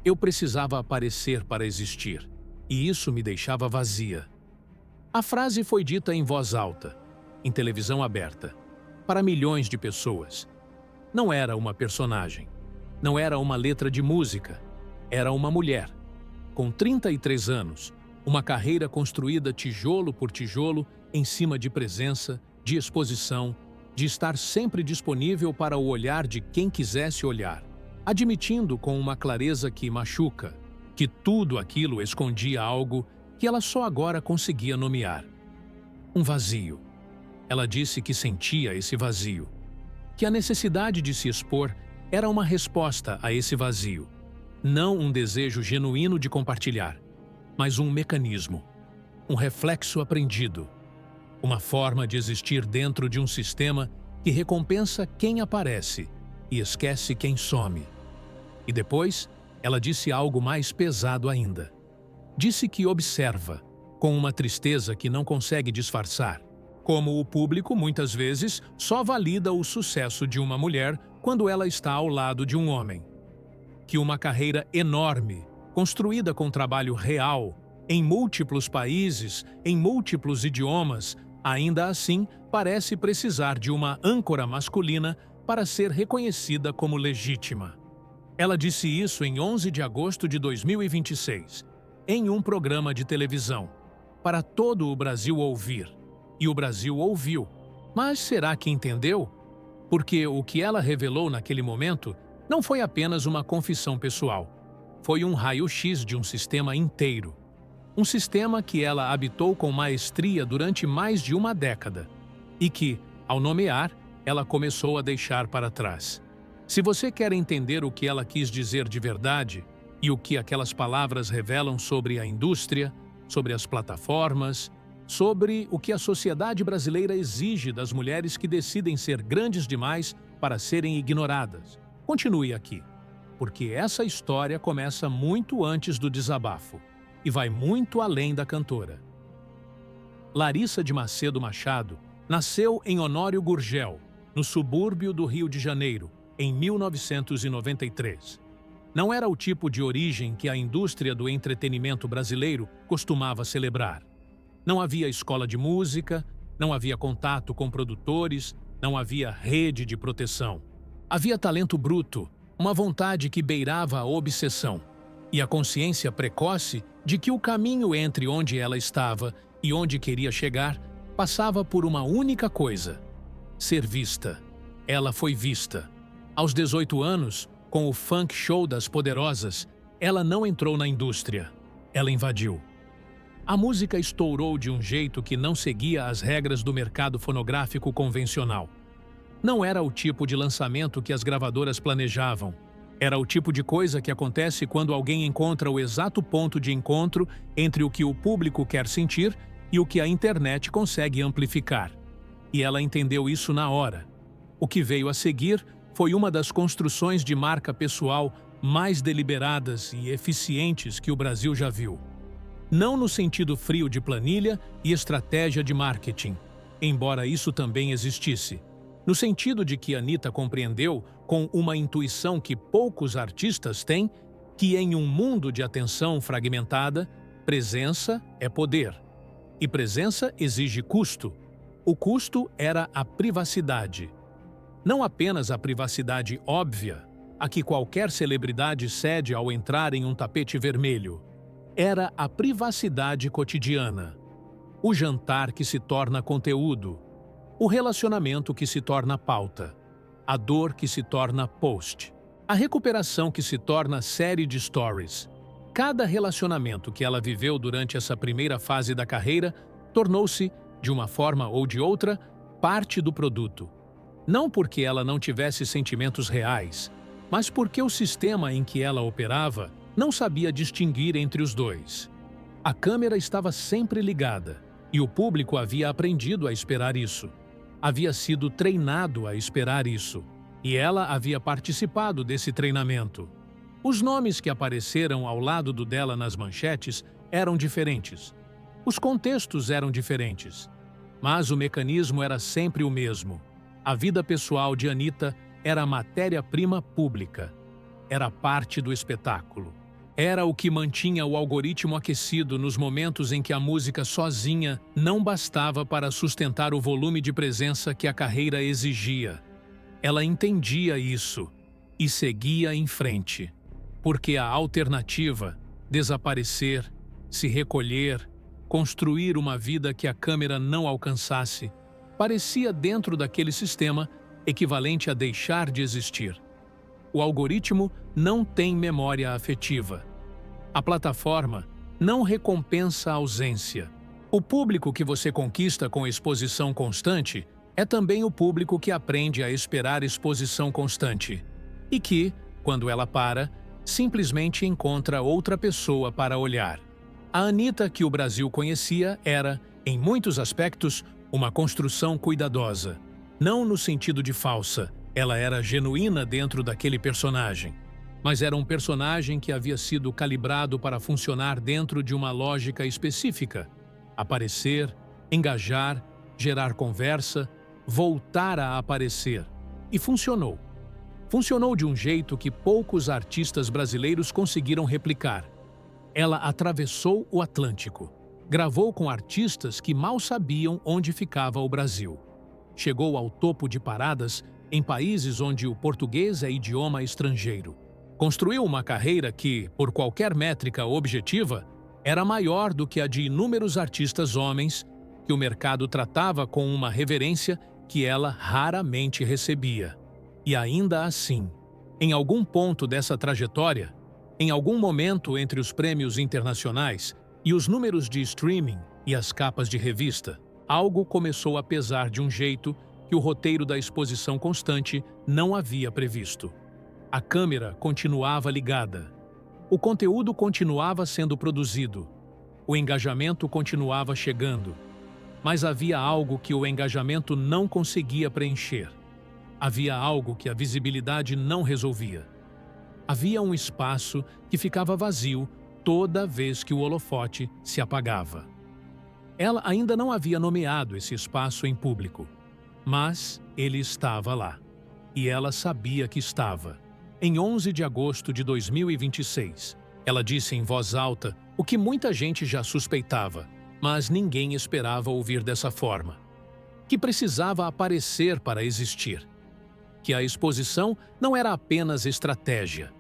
Eu precisava aparecer para existir, e isso me deixava vazia. A frase foi dita em voz alta, em televisão aberta, para milhões de pessoas. Não era uma personagem, não era uma letra de música, era uma mulher, com 33 anos, uma carreira construída tijolo por tijolo em cima de presença, de exposição, de estar sempre disponível para o olhar de quem quisesse olhar, admitindo com uma clareza que machuca, que tudo aquilo escondia algo que ela só agora conseguia nomear. Um vazio. Ela disse que sentia esse vazio, que a necessidade de se expor era uma resposta a esse vazio, não um desejo genuíno de compartilhar, mas um mecanismo, um reflexo aprendido, uma forma de existir dentro de um sistema que recompensa quem aparece e esquece quem some. E depois, ela disse algo mais pesado ainda. Disse que observa, com uma tristeza que não consegue disfarçar, como o público, muitas vezes, só valida o sucesso de uma mulher quando ela está ao lado de um homem. Que uma carreira enorme, construída com trabalho real, em múltiplos países, em múltiplos idiomas, ainda assim parece precisar de uma âncora masculina para ser reconhecida como legítima. Ela disse isso em 11 de agosto de 2026, em um programa de televisão, para todo o Brasil ouvir. E o Brasil ouviu. Mas será que entendeu? Porque o que ela revelou naquele momento não foi apenas uma confissão pessoal. Foi um raio-x de um sistema inteiro. Um sistema que ela habitou com maestria durante mais de uma década. E que, ao nomear, ela começou a deixar para trás. Se você quer entender o que ela quis dizer de verdade e o que aquelas palavras revelam sobre a indústria, sobre as plataformas, sobre o que a sociedade brasileira exige das mulheres que decidem ser grandes demais para serem ignoradas, continue aqui, porque essa história começa muito antes do desabafo e vai muito além da cantora. Larissa de Macedo Machado nasceu em Honório Gurgel, no subúrbio do Rio de Janeiro, em 1993. Não era o tipo de origem que a indústria do entretenimento brasileiro costumava celebrar. Não havia escola de música, não havia contato com produtores, não havia rede de proteção. Havia talento bruto, uma vontade que beirava a obsessão, e a consciência precoce de que o caminho entre onde ela estava e onde queria chegar passava por uma única coisa: ser vista. Ela foi vista. Aos 18 anos, com o Funk Show das Poderosas, ela não entrou na indústria, ela invadiu. A música estourou de um jeito que não seguia as regras do mercado fonográfico convencional. Não era o tipo de lançamento que as gravadoras planejavam. Era o tipo de coisa que acontece quando alguém encontra o exato ponto de encontro entre o que o público quer sentir e o que a internet consegue amplificar. E ela entendeu isso na hora. O que veio a seguir foi uma das construções de marca pessoal mais deliberadas e eficientes que o Brasil já viu. Não no sentido frio de planilha e estratégia de marketing, embora isso também existisse. No sentido de que Anitta compreendeu, com uma intuição que poucos artistas têm, que em um mundo de atenção fragmentada, presença é poder. E presença exige custo. O custo era a privacidade. Não apenas a privacidade óbvia, a que qualquer celebridade cede ao entrar em um tapete vermelho. Era a privacidade cotidiana. O jantar que se torna conteúdo. O relacionamento que se torna pauta. A dor que se torna post. A recuperação que se torna série de stories. Cada relacionamento que ela viveu durante essa primeira fase da carreira tornou-se, de uma forma ou de outra, parte do produto. Não porque ela não tivesse sentimentos reais, mas porque o sistema em que ela operava não sabia distinguir entre os dois. A câmera estava sempre ligada, e o público havia aprendido a esperar isso. Havia sido treinado a esperar isso, e ela havia participado desse treinamento. Os nomes que apareceram ao lado do dela nas manchetes eram diferentes. Os contextos eram diferentes. Mas o mecanismo era sempre o mesmo. A vida pessoal de Anitta era a matéria-prima pública. Era parte do espetáculo. Era o que mantinha o algoritmo aquecido nos momentos em que a música sozinha não bastava para sustentar o volume de presença que a carreira exigia. Ela entendia isso e seguia em frente, porque a alternativa, desaparecer, se recolher, construir uma vida que a câmera não alcançasse, parecia dentro daquele sistema equivalente a deixar de existir. O algoritmo não tem memória afetiva. A plataforma não recompensa a ausência. O público que você conquista com exposição constante é também o público que aprende a esperar exposição constante e que, quando ela para, simplesmente encontra outra pessoa para olhar. A Anitta que o Brasil conhecia era, em muitos aspectos, uma construção cuidadosa. Não no sentido de falsa, ela era genuína dentro daquele personagem. Mas era um personagem que havia sido calibrado para funcionar dentro de uma lógica específica. Aparecer, engajar, gerar conversa, voltar a aparecer. E funcionou. Funcionou de um jeito que poucos artistas brasileiros conseguiram replicar. Ela atravessou o Atlântico. Gravou com artistas que mal sabiam onde ficava o Brasil. Chegou ao topo de paradas em países onde o português é idioma estrangeiro. Construiu uma carreira que, por qualquer métrica objetiva, era maior do que a de inúmeros artistas homens que o mercado tratava com uma reverência que ela raramente recebia. E ainda assim, em algum ponto dessa trajetória, em algum momento entre os prêmios internacionais e os números de streaming e as capas de revista, algo começou a pesar de um jeito que o roteiro da exposição constante não havia previsto. A câmera continuava ligada. O conteúdo continuava sendo produzido. O engajamento continuava chegando. Mas havia algo que o engajamento não conseguia preencher. Havia algo que a visibilidade não resolvia. Havia um espaço que ficava vazio toda vez que o holofote se apagava. Ela ainda não havia nomeado esse espaço em público, mas ele estava lá. E ela sabia que estava. Em 11 de agosto de 2026, ela disse em voz alta o que muita gente já suspeitava, mas ninguém esperava ouvir dessa forma. Que precisava aparecer para existir. Que a exposição não era apenas estratégia.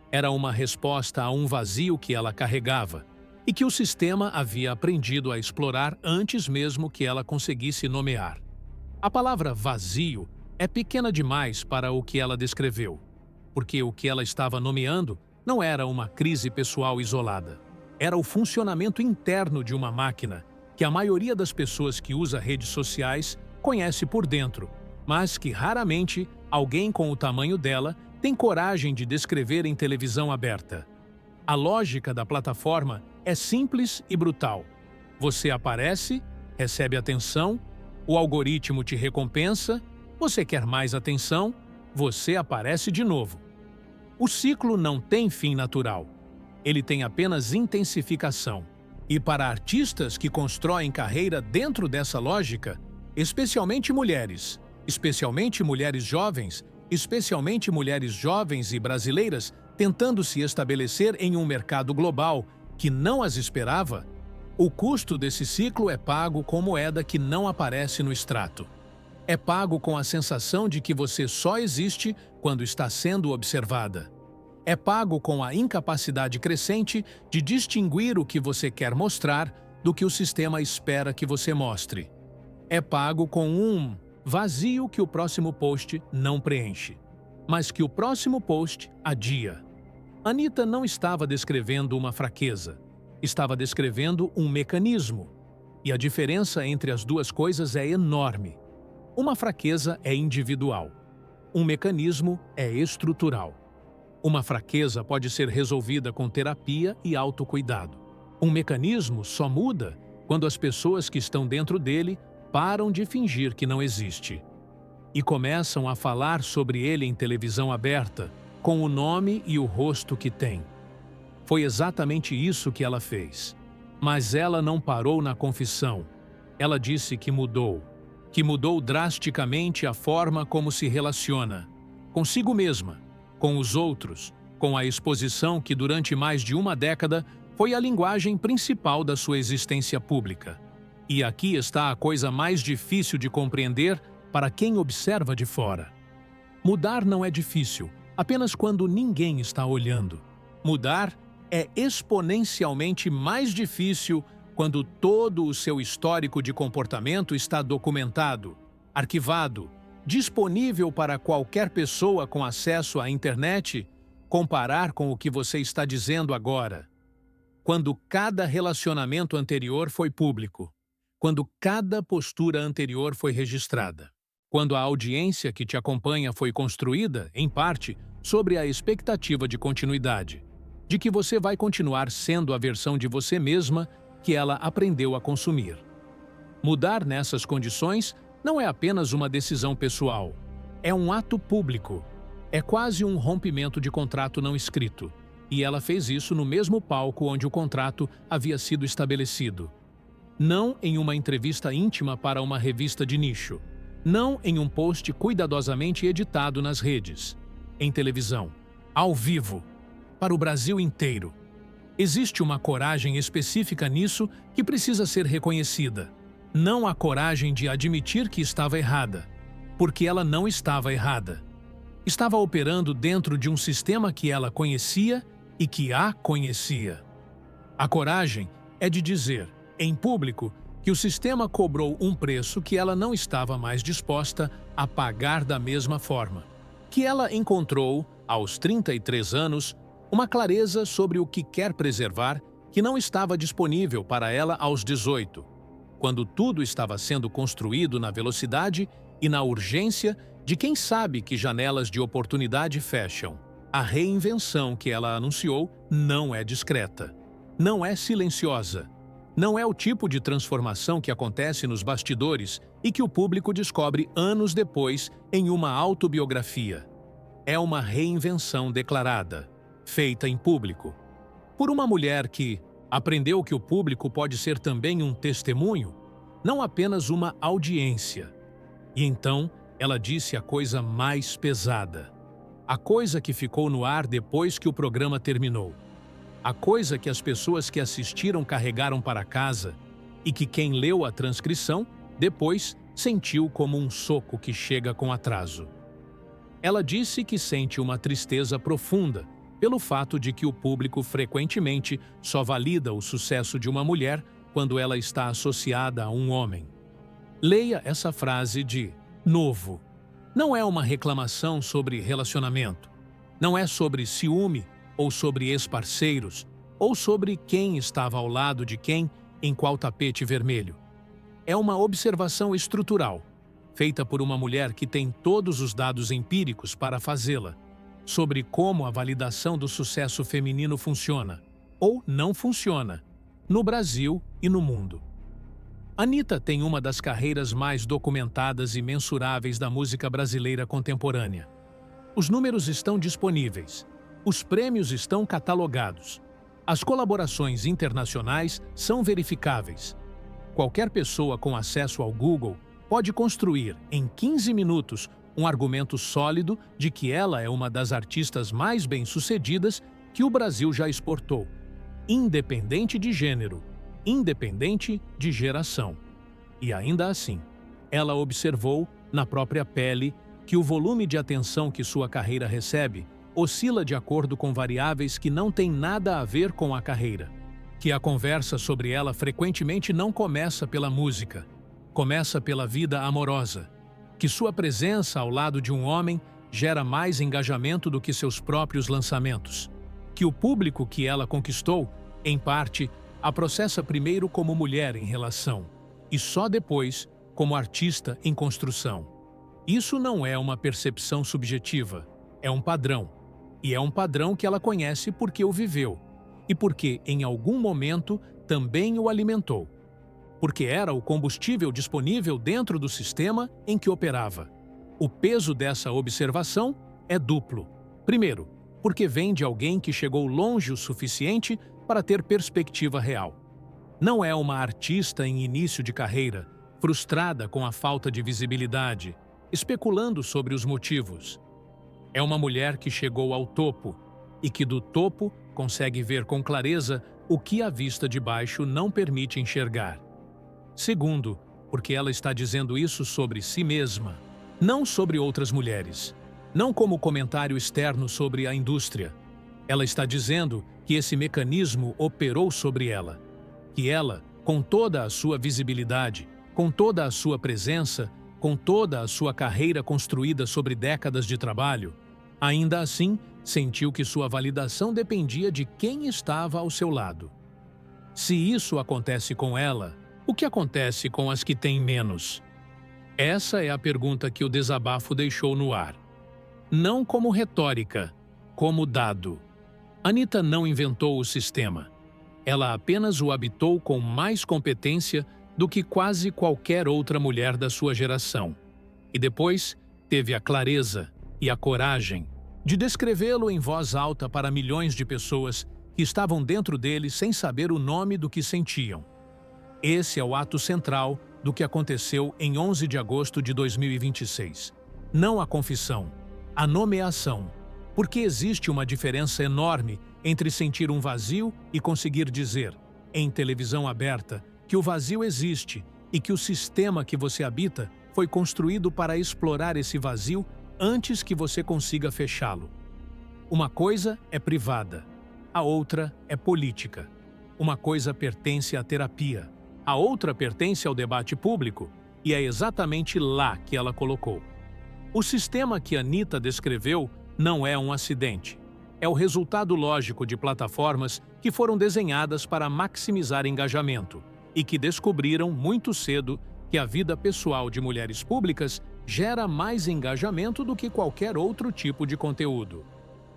Era uma resposta a um vazio que ela carregava e que o sistema havia aprendido a explorar antes mesmo que ela conseguisse nomear. A palavra vazio é pequena demais para o que ela descreveu, porque o que ela estava nomeando não era uma crise pessoal isolada. Era o funcionamento interno de uma máquina que a maioria das pessoas que usa redes sociais conhece por dentro, mas que raramente alguém com o tamanho dela tem coragem de descrever em televisão aberta. A lógica da plataforma é simples e brutal. Você aparece, recebe atenção, o algoritmo te recompensa, você quer mais atenção, você aparece de novo. O ciclo não tem fim natural. Ele tem apenas intensificação. E para artistas que constroem carreira dentro dessa lógica, especialmente mulheres jovens, especialmente mulheres jovens e brasileiras tentando se estabelecer em um mercado global que não as esperava, o custo desse ciclo é pago com moeda que não aparece no extrato. É pago com a sensação de que você só existe quando está sendo observada. É pago com a incapacidade crescente de distinguir o que você quer mostrar do que o sistema espera que você mostre. É pago com um vazio que o próximo post não preenche, mas que o próximo post adia. Anitta não estava descrevendo uma fraqueza, estava descrevendo um mecanismo. E a diferença entre as duas coisas é enorme. Uma fraqueza é individual. Um mecanismo é estrutural. Uma fraqueza pode ser resolvida com terapia e autocuidado. Um mecanismo só muda quando as pessoas que estão dentro dele param de fingir que não existe e começam a falar sobre ele em televisão aberta, com o nome e o rosto que tem. Foi exatamente isso que ela fez. Mas ela não parou na confissão. Ela disse que mudou drasticamente a forma como se relaciona, consigo mesma, com os outros, com a exposição que durante mais de uma década foi a linguagem principal da sua existência pública. E aqui está a coisa mais difícil de compreender para quem observa de fora. Mudar não é difícil, apenas quando ninguém está olhando. Mudar é exponencialmente mais difícil quando todo o seu histórico de comportamento está documentado, arquivado, disponível para qualquer pessoa com acesso à internet comparar com o que você está dizendo agora. Quando cada relacionamento anterior foi público, quando cada postura anterior foi registrada, quando a audiência que te acompanha foi construída, em parte, sobre a expectativa de continuidade, de que você vai continuar sendo a versão de você mesma que ela aprendeu a consumir. Mudar nessas condições não é apenas uma decisão pessoal, é um ato público. É quase um rompimento de contrato não escrito, e ela fez isso no mesmo palco onde o contrato havia sido estabelecido. Não em uma entrevista íntima para uma revista de nicho, não em um post cuidadosamente editado nas redes, em televisão, ao vivo, para o Brasil inteiro. Existe uma coragem específica nisso que precisa ser reconhecida. Não a coragem de admitir que estava errada, porque ela não estava errada. Estava operando dentro de um sistema que ela conhecia e que a conhecia. A coragem é de dizer, em público, que o sistema cobrou um preço que ela não estava mais disposta a pagar da mesma forma. Que ela encontrou, aos 33 anos, uma clareza sobre o que quer preservar que não estava disponível para ela aos 18, quando tudo estava sendo construído na velocidade e na urgência de quem sabe que janelas de oportunidade fecham. A reinvenção que ela anunciou não é discreta, não é silenciosa, não é o tipo de transformação que acontece nos bastidores e que o público descobre anos depois em uma autobiografia. É uma reinvenção declarada, feita em público, por uma mulher que aprendeu que o público pode ser também um testemunho, não apenas uma audiência. E então, ela disse a coisa mais pesada. A coisa que ficou no ar depois que o programa terminou. A coisa que as pessoas que assistiram carregaram para casa e que quem leu a transcrição, depois, sentiu como um soco que chega com atraso. Ela disse que sente uma tristeza profunda pelo fato de que o público frequentemente só valida o sucesso de uma mulher quando ela está associada a um homem. Leia essa frase de novo. Não é uma reclamação sobre relacionamento. Não é sobre ciúme ou sobre ex-parceiros ou sobre quem estava ao lado de quem em qual tapete vermelho. É uma observação estrutural, feita por uma mulher que tem todos os dados empíricos para fazê-la, sobre como a validação do sucesso feminino funciona, ou não funciona, no Brasil e no mundo. Anitta tem uma das carreiras mais documentadas e mensuráveis da música brasileira contemporânea. Os números estão disponíveis, os prêmios estão catalogados, as colaborações internacionais são verificáveis. Qualquer pessoa com acesso ao Google pode construir, em 15 minutos, um argumento sólido de que ela é uma das artistas mais bem-sucedidas que o Brasil já exportou, independente de gênero, independente de geração. E ainda assim, ela observou, na própria pele, que o volume de atenção que sua carreira recebe oscila de acordo com variáveis que não têm nada a ver com a carreira, que a conversa sobre ela frequentemente não começa pela música, começa pela vida amorosa, que sua presença ao lado de um homem gera mais engajamento do que seus próprios lançamentos, que o público que ela conquistou, em parte, a processa primeiro como mulher em relação, e só depois como artista em construção. Isso não é uma percepção subjetiva, é um padrão. E é um padrão que ela conhece porque o viveu, e porque, em algum momento, também o alimentou. Porque era o combustível disponível dentro do sistema em que operava. O peso dessa observação é duplo. Primeiro, porque vem de alguém que chegou longe o suficiente para ter perspectiva real. Não é uma artista em início de carreira, frustrada com a falta de visibilidade, especulando sobre os motivos. É uma mulher que chegou ao topo, e que do topo consegue ver com clareza o que a vista de baixo não permite enxergar. Segundo, porque ela está dizendo isso sobre si mesma, não sobre outras mulheres, não como comentário externo sobre a indústria. Ela está dizendo que esse mecanismo operou sobre ela, que ela, com toda a sua visibilidade, com toda a sua presença, com toda a sua carreira construída sobre décadas de trabalho, ainda assim sentiu que sua validação dependia de quem estava ao seu lado. Se isso acontece com ela, o que acontece com as que têm menos? Essa é a pergunta que o desabafo deixou no ar. Não como retórica, como dado. Anitta não inventou o sistema. Ela apenas o habitou com mais competência do que quase qualquer outra mulher da sua geração. E depois teve a clareza e a coragem de descrevê-lo em voz alta para milhões de pessoas que estavam dentro dele sem saber o nome do que sentiam. Esse é o ato central do que aconteceu em 11 de agosto de 2026. Não a confissão, a nomeação. Porque existe uma diferença enorme entre sentir um vazio e conseguir dizer, em televisão aberta, que o vazio existe e que o sistema que você habita foi construído para explorar esse vazio antes que você consiga fechá-lo. Uma coisa é privada, a outra é política. Uma coisa pertence à terapia, a outra pertence ao debate público, e é exatamente lá que ela colocou. O sistema que Anitta descreveu não é um acidente. É o resultado lógico de plataformas que foram desenhadas para maximizar engajamento e que descobriram muito cedo que a vida pessoal de mulheres públicas gera mais engajamento do que qualquer outro tipo de conteúdo.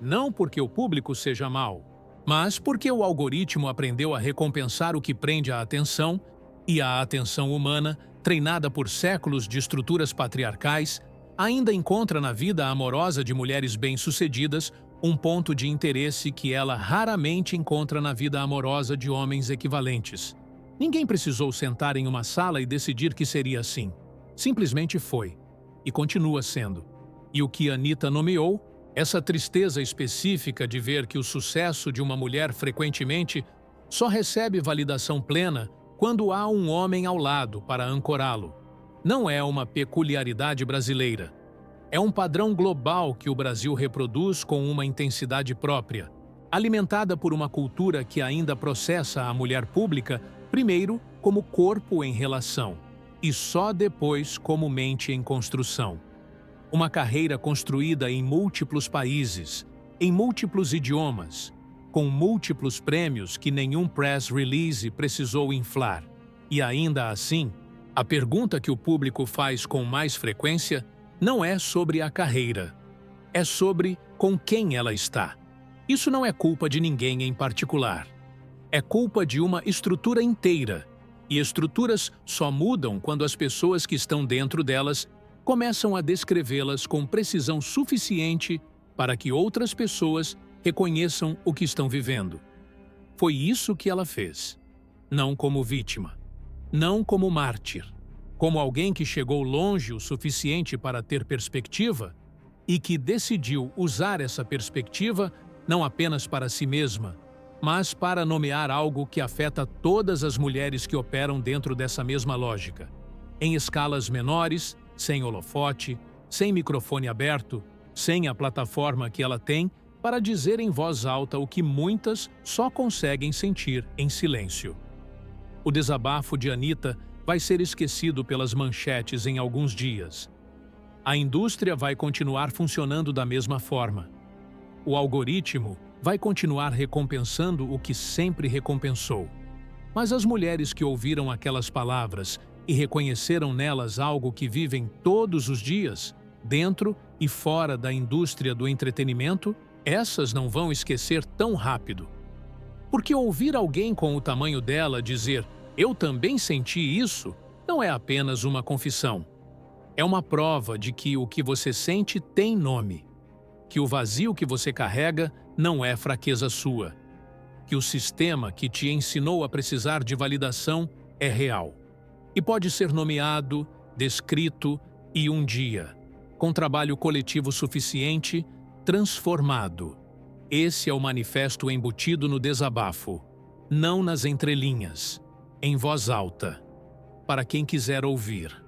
Não porque o público seja mau, mas porque o algoritmo aprendeu a recompensar o que prende a atenção, e a atenção humana, treinada por séculos de estruturas patriarcais, ainda encontra na vida amorosa de mulheres bem-sucedidas um ponto de interesse que ela raramente encontra na vida amorosa de homens equivalentes. Ninguém precisou sentar em uma sala e decidir que seria assim. Simplesmente foi. E continua sendo. E o que Anitta nomeou, essa tristeza específica de ver que o sucesso de uma mulher frequentemente só recebe validação plena quando há um homem ao lado para ancorá-lo. Não é uma peculiaridade brasileira. É um padrão global que o Brasil reproduz com uma intensidade própria, alimentada por uma cultura que ainda processa a mulher pública primeiro como corpo em relação e só depois como mente em construção. Uma carreira construída em múltiplos países, em múltiplos idiomas, com múltiplos prêmios que nenhum press release precisou inflar. E ainda assim, a pergunta que o público faz com mais frequência não é sobre a carreira, é sobre com quem ela está. Isso não é culpa de ninguém em particular. É culpa de uma estrutura inteira, e estruturas só mudam quando as pessoas que estão dentro delas começam a descrevê-las com precisão suficiente para que outras pessoas reconheçam o que estão vivendo. Foi isso que ela fez. Não como vítima, não como mártir, como alguém que chegou longe o suficiente para ter perspectiva e que decidiu usar essa perspectiva não apenas para si mesma, mas para nomear algo que afeta todas as mulheres que operam dentro dessa mesma lógica, em escalas menores, sem holofote, sem microfone aberto, sem a plataforma que ela tem para dizer em voz alta o que muitas só conseguem sentir em silêncio. O desabafo de Anitta vai ser esquecido pelas manchetes em alguns dias. A indústria vai continuar funcionando da mesma forma. O algoritmo vai continuar recompensando o que sempre recompensou. Mas as mulheres que ouviram aquelas palavras e reconheceram nelas algo que vivem todos os dias, dentro e fora da indústria do entretenimento, essas não vão esquecer tão rápido. Porque ouvir alguém com o tamanho dela dizer "eu também senti isso" não é apenas uma confissão. É uma prova de que o que você sente tem nome. Que o vazio que você carrega não é fraqueza sua. Que o sistema que te ensinou a precisar de validação é real. E pode ser nomeado, descrito e um dia, com trabalho coletivo suficiente, transformado. Esse é o manifesto embutido no desabafo, não nas entrelinhas, em voz alta, para quem quiser ouvir.